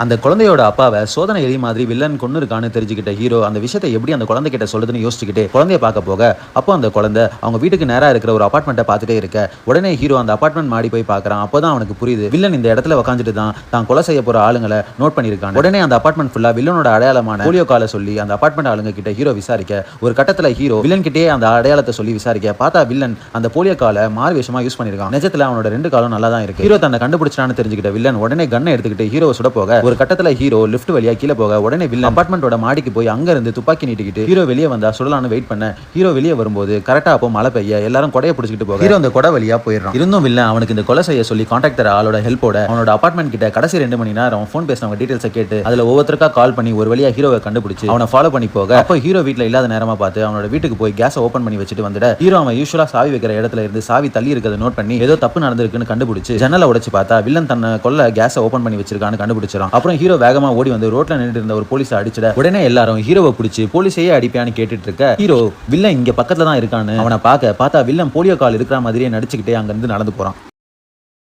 அந்த குழந்தையோட அப்பாவை சோதனை எலி மாதிரி வில்லன் கொன்னு இருக்கான்னு தெரிஞ்சுக்கிட்ட ஹீரோ அந்த விஷயத்தை எப்படி அந்த குழந்தை கிட்ட சொல்லுதுன்னு யோசிச்சுக்கிட்டு குழந்தைய பார்க்க போக அப்போ அந்த குழந்தை அவங்க வீட்டுக்கு நேரா இருக்கிற ஒரு அபார்ட்மெண்ட்டை பார்த்துட்டே இருக்க உடனே ஹீரோ அந்த அபார்ட்மெண்ட் மாடி போய் பார்க்கறான். அப்போதான் அவனுக்கு புரியுது வில்லன் இந்த இடத்துல உட்காந்துட்டு தான் கொலை செய்ய போற ஆளுங்களை நோட் பண்ணியிருக்காங்க. உடனே அந்த அபார்ட்மெண்ட் ஃபுல்லா வில்லனோட அடையாளமான போலியோ காலை சொல்லி அந்த அபார்ட்மெண்ட் ஆளுங்க கிட்ட ஹீரோ விசாரிக்க ஒரு கட்டத்துல ஹீரோ வில்லன் கிட்டே அந்த அடையாளத்தை சொல்லி விசாரிக்க பார்த்தா வில்லன் அந்த போலியோ காலை மாறு விஷயமா யூஸ் பண்ணிருக்கான். நிஜத்துல அவனோட 2 காலும் நல்லா தான் இருக்கு. ஹீரோ தன்னை கண்டுபிடிச்சான்னு தெரிஞ்சுக்கிட்ட வில்லன் உடனே கன்னை எடுத்துக்கிட்டு ஹீரோ சுட போக ஒரு கட்டத்துல ஹீரோ லிஃப்ட் வழியா கீழே போக உடனே வில்லன் அபார்ட்மெண்டோட மாடிக்கு போய் அங்க இருந்து துப்பாக்கி நீட்டிக்கிட்டு ஹீரோ வெளியே வந்தா சுடலான்னு வெயிட் பண்ண ஹீரோ வெளியே வரும்போது கரெக்டா அப்போ மழை பெய்ய எல்லாரும் கொடையை பிடிச்சிட்டு போக ஹீரோ அந்த கொடை வழியா போயிடுறான். இருந்தும் வில்லன் அவனுக்கு இந்த கொலை செய்ய சொல்லி கான்டாக்ட் தர ஆளோட ஹெல்ப்போட அவனோட அபார்ட்மெண்ட் கிட்ட கடைசி 2 மணி நேரம் ஃபோன் பேசினவங்க டீடைல்ஸை கேட்டு அதுல ஒவ்வொருத்தருக்கா கால் பண்ணி ஒரு வழியா ஹீரோவை கண்டுபிடிச்சு அவனை ஃபாலோ பண்ணி போக அப்போ ஹீரோ வீட்டுல இல்லாத நேரமா பார்த்து அவனோட வீட்டுக்கு போய் கேஸ் ஓபன் பண்ணி வச்சுட்டு வந்துட ஹீரோ அவன் யூசுவலா சாவி வைக்கிற இடத்துல இருந்து சாவி தள்ளி இருக்கிறத நோட் பண்ணி ஏதோ தப்பு நடந்திருக்குன்னு கண்டுபிடிச்சு ஜன்னலை உடைச்சு பார்த்தா வில்லன் தன்னை கொல்ல கேஸை ஓபன் பண்ணி வச்சிருக்கான்னு கண்டுபிடிச்சிடும். அப்புறம் ஹீரோ வேகமா ஓடி வந்து ரோட்ல நின்றுட்டு இருந்த ஒரு போலீஸை அடிச்சிட உடனே எல்லாரும் ஹீரோவை பிடிச்சி போலீஸையே அடிப்பியான்னு கேட்டுட்டு இருக்க ஹீரோ வில்லன் இங்க பக்கத்துல தான் இருக்கான்னு அவனை பார்த்தா வில்லன் போலியோ கால் இருக்கிற மாதிரியே நடிச்சுக்கிட்டே அங்கிருந்து நடந்து போறான்.